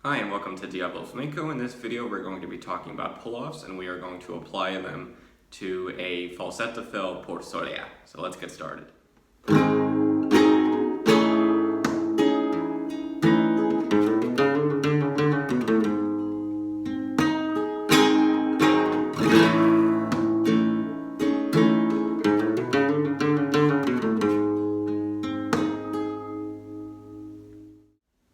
Hi and welcome to Diablo Flamenco. In this video we're going to be talking about pull-offs and we are going to apply them to a falseta fill por Solea. So let's get started.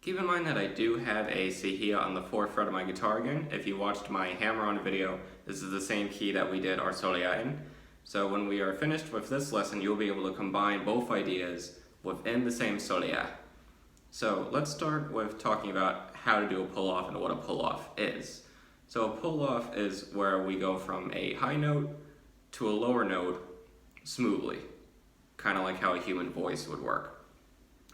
Keep in mind that I do have a cejilla on the 4th fret of my guitar again. If you watched my hammer-on video, this is the same key that we did our Solea in. So when we are finished with this lesson, you'll be able to combine both ideas within the same Solea. So let's start with talking about how to do a pull-off and what a pull-off is. So a pull-off is where we go from a high note to a lower note smoothly, kind of like how a human voice would work.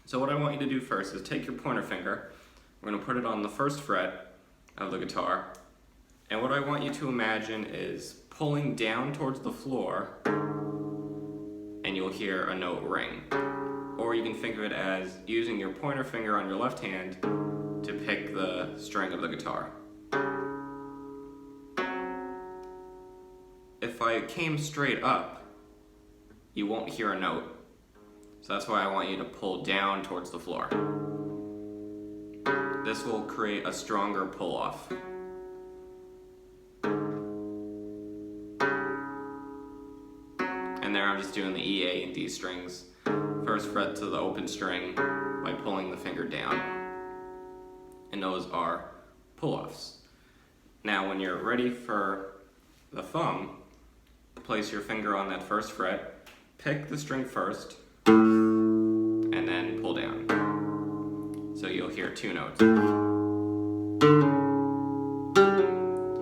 So what I want you to do first is take your pointer finger, we're going to put it on the 1st fret of the guitar, and what I want you to imagine is pulling down towards the floor and you'll hear a note ring. Or you can think of it as using your pointer finger on your left hand to pick the string of the guitar. If I came straight up, you won't hear a note. So that's why I want you to pull down towards the floor. This will create a stronger pull-off. And there I'm just doing the E, A, and D strings, 1st fret to the open string by pulling the finger down. And those are pull-offs. Now when you're ready for the thumb, place your finger on that 1st fret, pick the string first, and then pull down. So you'll hear 2 notes.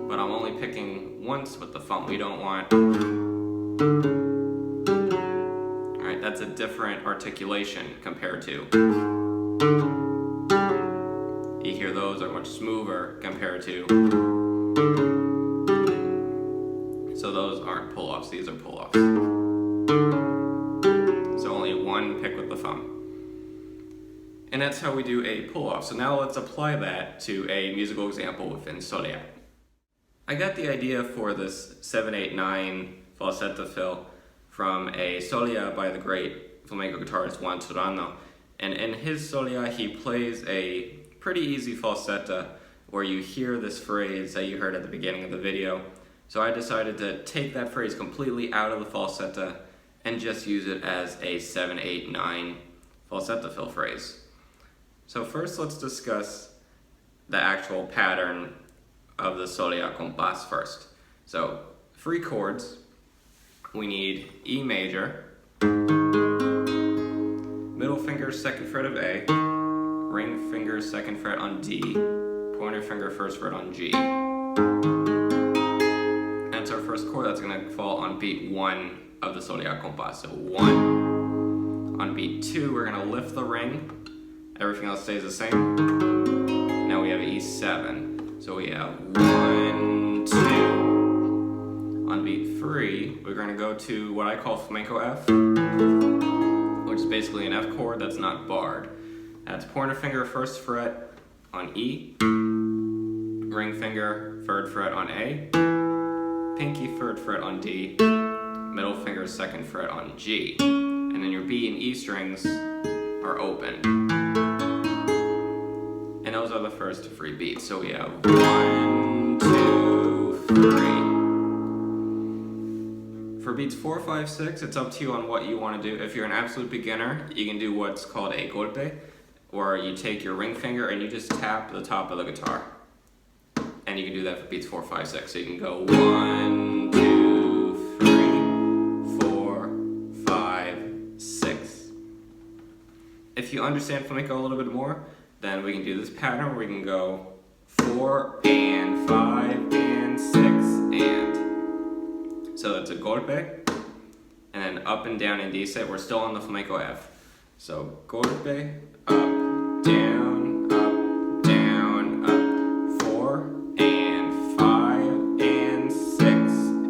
But I'm only picking once with the thumb. We don't want... Alright, that's a different articulation compared to... You hear those are much smoother compared to... So those aren't pull-offs, these are pull-offs. One pick with the thumb. And that's how we do a pull-off. So now let's apply that to a musical example within Solea. I got the idea for this 7/8/9 falseta fill from a Solea by the great flamenco guitarist Juan Turano. And in his Solea he plays a pretty easy falseta where you hear this phrase that you heard at the beginning of the video. So I decided to take that phrase completely out of the falseta and just use it as a 7/8/9 falseta fill phrase. So first let's discuss the actual pattern of the Solea compás first. So 3 chords, we need E major, middle finger 2nd fret of A, ring finger 2nd fret on D, pointer finger 1st fret on G. That's our first chord. That's going to fall on beat 1 of the Solea compás. So 1. On beat 2, we're going to lift the ring. Everything else stays the same. Now we have E7. So we have 1, 2. On beat 3, we're going to go to what I call flamenco F, which is basically an F chord that's not barred. That's pointer finger 1st fret on E, ring finger 3rd fret on A, pinky 3rd fret on D, middle finger 2nd fret on G, and then your B and E strings are open. And those are the first 3 beats. So we have 1, 2, 3. For beats 4, 5, 6, it's up to you on what you want to do. If you're an absolute beginner, you can do what's called a golpe, where you take your ring finger and you just tap the top of the guitar. And you can do that for beats 4, 5, 6. So you can go 1, 2, 3, 4, 5, 6. If you understand flamenco a little bit more, then we can do this pattern where we can go 4 and 5 and 6 and. So it's a golpe, and then up and down in D set. We're still on the flamenco F. So golpe, up, down, up, down, up. 4 and 5 and 6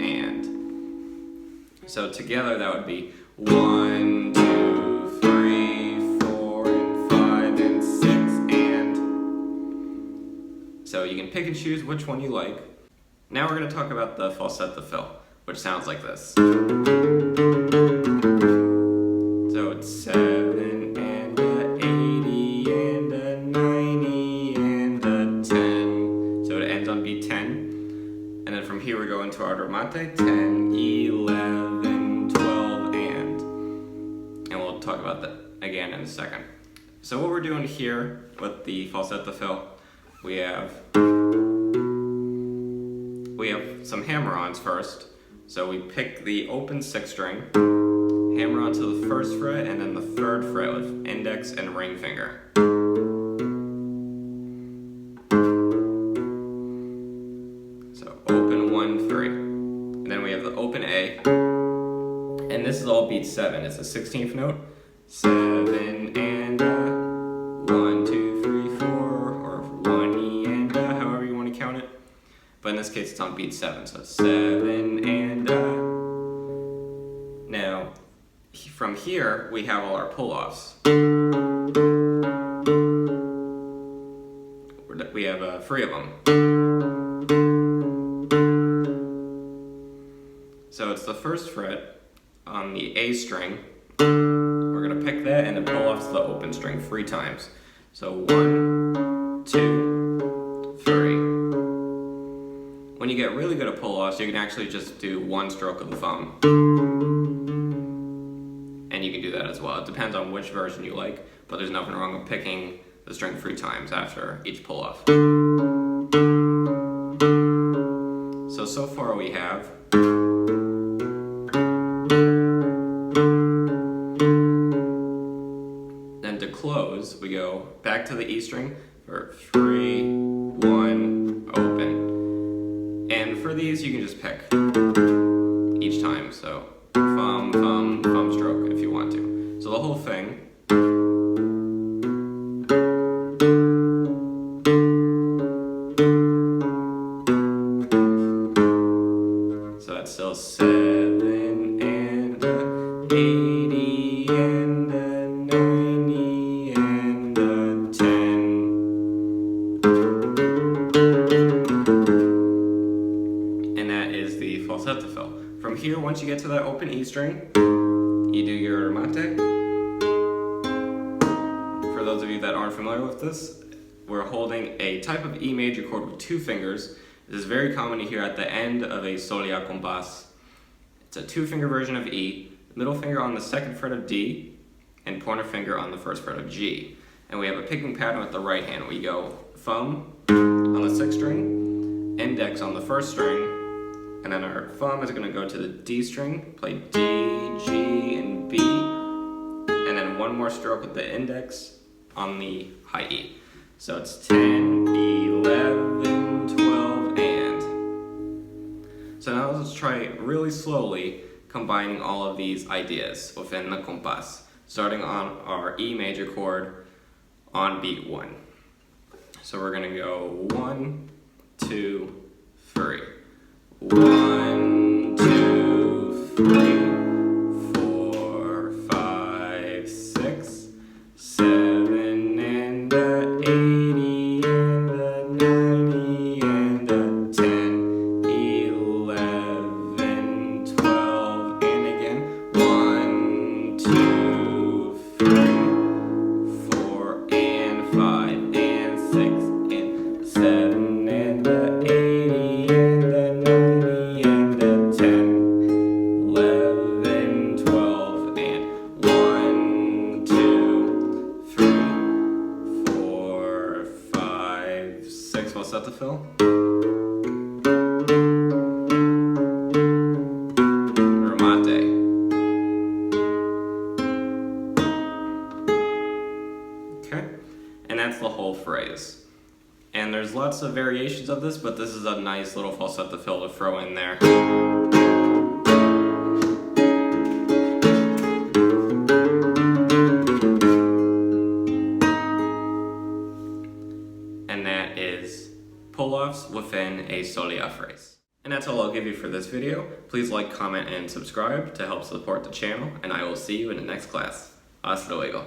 and. So together that would be 1, 2, 3, 4 and 5 and 6 and. So you can pick and choose which one you like. Now we're going to talk about the falsetta fill, which sounds like this. So it's 7 and a 80 and a 90 and a 10. So it ends on beat 10. And then from here we go into our remate, 10, 11, 12, and we'll talk about that again in a second. So what we're doing here with the falsetta fill, we have some hammer-ons first. So we pick the open 6th string, hammer onto the 1st fret and then the 3rd fret with index and ring finger. So open 1, 3. And then we have the open A. And this is all beat 7. It's a 16th note. 7 and a 1, 2, 3, 4, or 1 E and a, however you want to count it. But in this case it's on beat 7, so 7 and a. Now, from here we have all our pull-offs. We have 3 of them. So it's the 1st fret on the A string. We're going to pick that and then pull off to the open string 3 times. So 1, 2, 3. When you get really good at pull-offs, you can actually just do 1 stroke of the thumb. And you can do that as well. It depends on which version you like, but there's nothing wrong with picking the string 3 times after each pull-off. So far we have close, we go back to the E string for 3, 1, open. And for these, you can just pick each time. So thumb, thumb, thumb stroke if you want to. So the whole thing. So that's still 7 and 80 and 90 and 10. And that is the falsetta fill. From here, once you get to that open E string, you do your remate. For those of you that aren't familiar with this, we're holding a type of E major chord with 2 fingers. This is very common to hear at the end of a Solea compás. It's a 2-finger version of E, middle finger on the 2nd fret of D, and pointer finger on the 1st fret of G. And we have a picking pattern with the right hand. We go thumb on the 6th string, index on the 1st string, and then our thumb is going to go to the D string, play D, G, and B, and then 1 more stroke with the index on the high E. So it's 10, 11, 12, and. So now let's try really slowly combining all of these ideas within the compás, starting on our E major chord on beat 1. So we're going to go 1, 2, 3. 1, 2, 3, 4, 5, 6, 7, and 80, and 90, and 10, 11, 12, and again. 1, 2, 3, 4, and 5, and 6, and 7, and 80, and 90, and 10, 11, 12, and 1, 2, 3, 4, 5, 6. Falsetta fill. Remate. Okay, and that's the whole phrase. And there's lots of variations of this, but this is a nice little falsetta fill to throw in there. And that is pull-offs within a Solea phrase. And that's all I'll give you for this video. Please like, comment, and subscribe to help support the channel, and I will see you in the next class. Hasta luego.